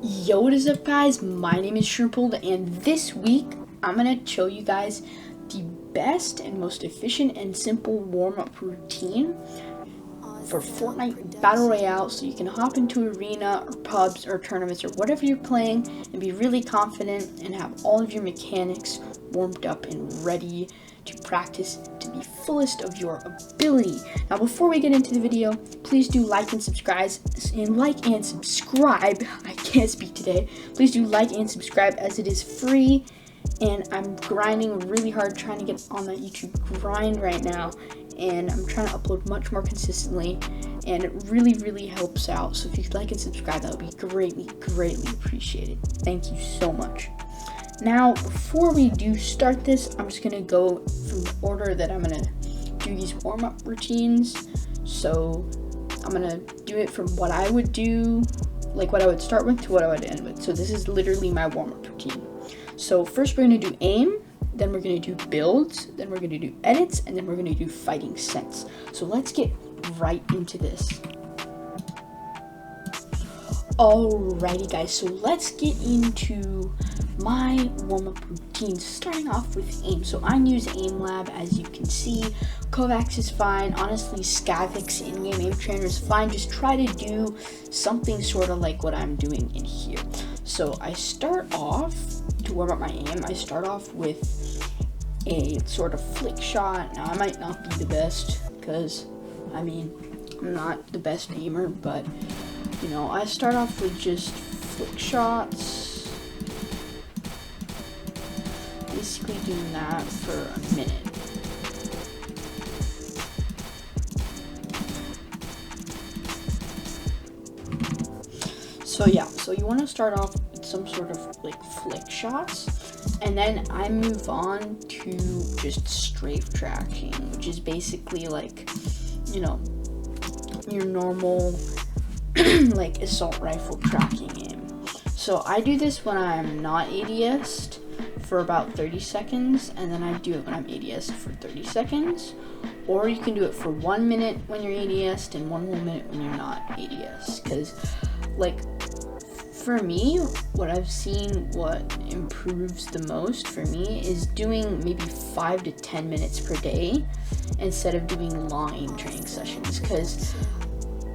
Yo, what is up guys? My name is Shroompled, and this week I'm going to show you guys the best and most efficient and simple warm-up routine for Fortnite Battle Royale, so you can hop into arena or pubs or tournaments or whatever you're playing and be really confident and have all of your mechanics warmed up and ready to practice to the fullest of your ability. Now, before we get into the video, please do like and subscribe. I can't speak today. Please do like and subscribe, as it is free, and I'm grinding really hard trying to get on that YouTube grind right now, and I'm trying to upload much more consistently, and it really helps out. So if you could like and subscribe, that would be greatly appreciated. Thank you so much. Now, before we do start this, I'm just going to go from the order that I'm going to do these warm-up routines. So I'm going to do it from what I would do, like what I would start with, to what I would end with. So this is literally my warm-up routine. So first we're going to do aim, then we're going to do builds, then we're going to do edits, and then we're going to do fighting sense. So let's get right into this. Alrighty guys, so let's get into my warm-up routine, starting off with aim. So I use aim lab, as you can see. Kovacs is fine. Honestly, Scavix in-game aim trainer is fine. Just try to do something sort of like what I'm doing in here. So I start off, to warm up my aim, I start off with a sort of flick shot. Now I might not be the best, because I mean, I'm not the best aimer, but you know, I start off with just flick shots, basically doing that for a minute. So yeah, so you want to start off with some sort of like flick shots, and then I move on to just strafe tracking, which is basically like, you know, your normal like assault rifle tracking aim. So I do this when I'm not ADS'd for about 30 seconds, and then I do it when I'm ADS'd for 30 seconds. Or you can do it for 1 minute when you're ADS'd and 1 whole minute when you're not ADS'd. Because, like, for me, what I've seen, what improves the most for me is doing maybe 5 to 10 minutes per day instead of doing long aim training sessions. Because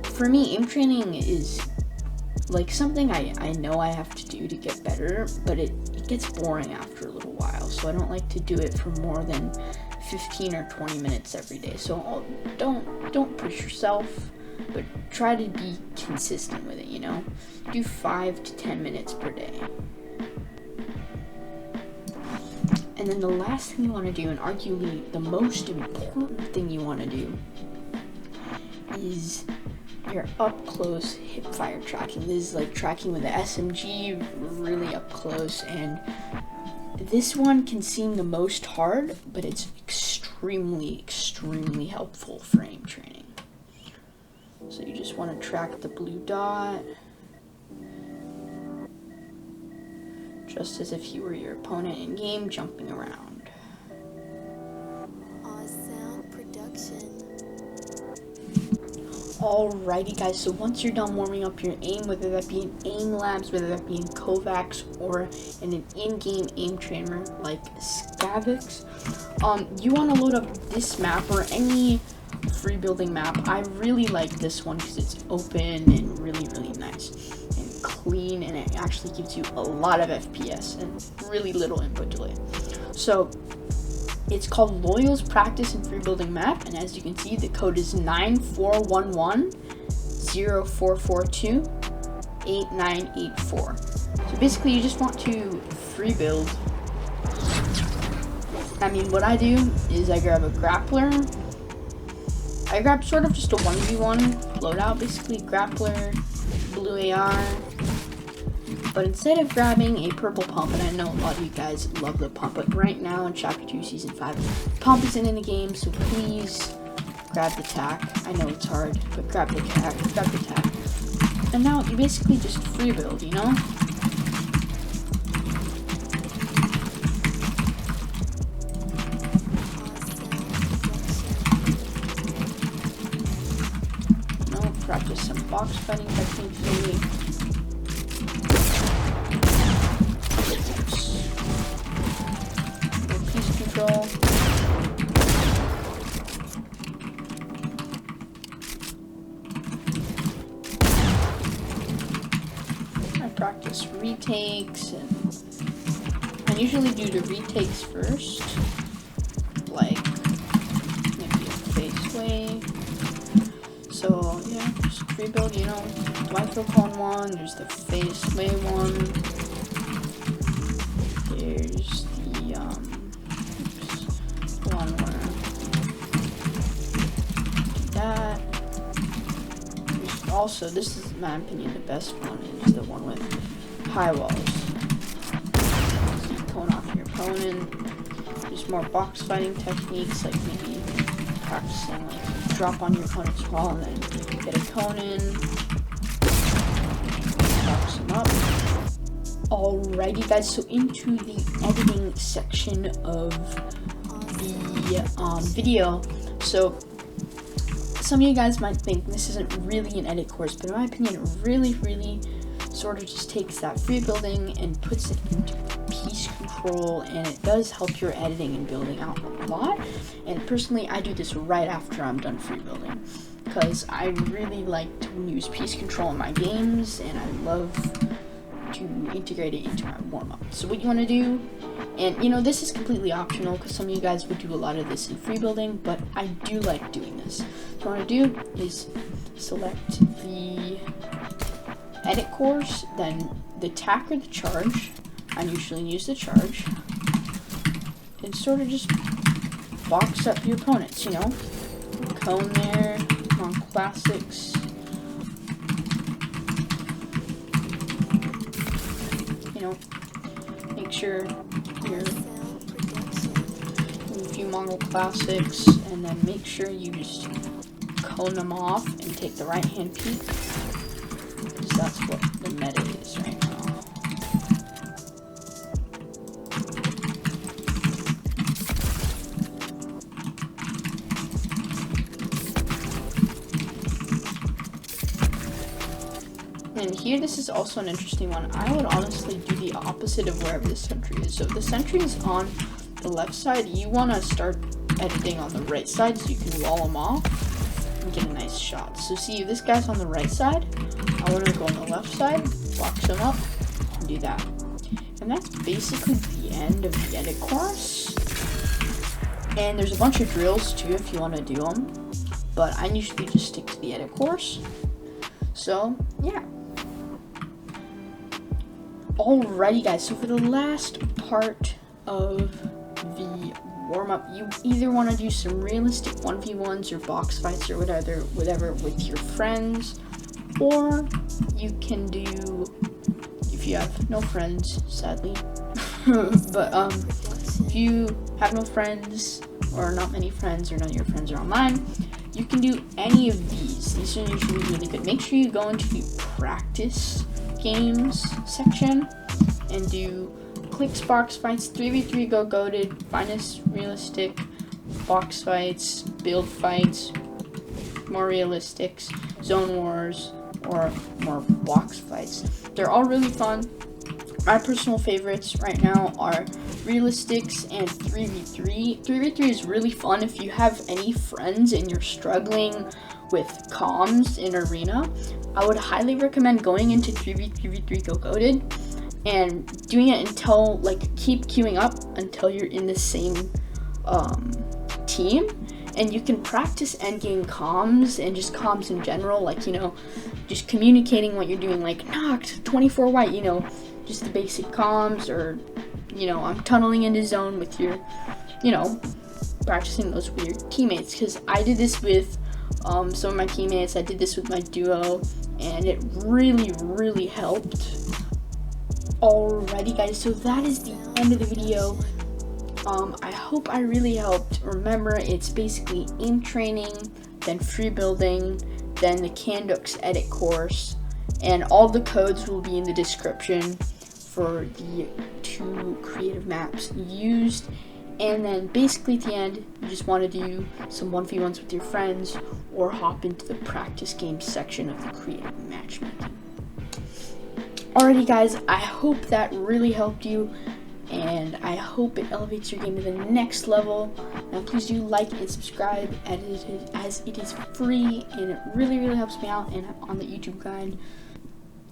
for me, aim training is like something I know I have to do to get better, but it gets boring after a little while, so I don't like to do it for more than 15 or 20 minutes every day. So don't push yourself, but try to be consistent with it, you know? Do 5 to 10 minutes per day. And then the last thing you want to do, and arguably the most important thing you want to do, is your up close hip fire tracking. This is like tracking with the SMG, really up close, and this one can seem the most hard, but it's extremely helpful for aim training. So you just want to track the blue dot, just as if you were your opponent in game, jumping around. OZSOUND production. Alrighty guys, so once you're done warming up your aim, whether that be in aim labs, whether that be in Kovacs, or in an in-game aim trainer like Scavix, you want to load up this map or any free building map. I really like this one because it's open and really nice and clean, and it actually gives you a lot of FPS and really little input delay. So it's called Loyal's Practice and Free Building Map, and as you can see, the code is 9411-0442-8984. So basically, you just want to free build. I mean, what I do is I grab a grappler. I grab sort of just a 1v1 loadout, basically grappler, blue AR. But instead of grabbing a purple pump, and I know a lot of you guys love the pump, but right now in Chapter 2 Season 5, pump isn't in the game, so please grab the tac. I know it's hard, but grab the tac, And now you basically just free build, you know? Practice some box fighting techniques maybe. control. I practice retakes, and I usually do the retakes first, like maybe a face wave. So yeah, just rebuild, you know, Dwight cone one, there's the face wave one, there's the one where that. There's also, this is in my opinion the best one, is the one with high walls. So you cone off your opponent. There's more box fighting techniques, like maybe practicing like drop on your opponent's wall and then get a cone in, box them up. Alrighty guys, so into the editing section of the video. So some of you guys might think this isn't really an edit course, but in my opinion it really sort of just takes that free building and puts it into piece control, and it does help your editing and building out a lot. And personally, I do this right after I'm done free building, because I really like to use piece control in my games, and I love to integrate it into my warm-up. So what you want to do, and you know, this is completely optional because some of you guys would do a lot of this in free building, but I do like doing this. So what I want to do is select the edit course, then the attack or the charge. I usually use the charge, and sort of just box up your opponents, you know, cone there, on classics. You know, make sure you're a few Mongol classics, and then make sure you just cone them off and take the right hand peek, because that's what the meta is right now. And here, this is also an interesting one. I would honestly do the opposite of wherever the sentry is. So if the sentry is on the left side, you want to start editing on the right side so you can wall them off and get a nice shot. So see, if this guy's on the right side, I want to go on the left side, box him up, and do that. And that's basically the end of the edit course. And there's a bunch of drills too if you want to do them, but I usually just stick to the edit course. So yeah. Alrighty guys, so for the last part of the warm-up, you either want to do some realistic 1v1s or box fights or whatever with your friends, or you can do, if you have no friends, sadly, but if you have no friends or not many friends or none of your friends are online, you can do any of these. These are usually really good. Make sure you go into the practice games section and do clicks, box fights, 3v3 go goated, finest realistic, box fights, build fights, more realistics, zone wars, or more box fights. They're all really fun. My personal favorites right now are realistics and 3v3. 3v3 is really fun if you have any friends and you're struggling with comms in arena. I would highly recommend going into 3v3 go goated and doing it until, like, keep queuing up until you're in the same team, and you can practice endgame comms and just comms in general, like, you know, just communicating what you're doing, like knocked 24 white, you know, just the basic comms, or, you know, I'm tunneling into zone with your, you know, practicing those with your teammates, because I did this with some of my teammates. I did this with my duo, and it really helped. Alrighty guys, so that is the end of the video. I hope I really helped. Remember, it's basically aim training, then free building, then the Candooks edit course, and all the codes will be in the description for the 2 creative maps used. And then basically at the end, you just want to do some 1v1s with your friends, or hop into the practice game section of the creative matchmaking. Alrighty guys, I hope that really helped you. and I hope it elevates your game to the next level. Now please do like and subscribe, as it is free and it really helps me out and on the YouTube grind.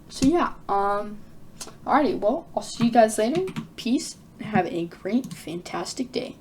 So yeah, alrighty, well, I'll see you guys later. Peace and have a great, fantastic day.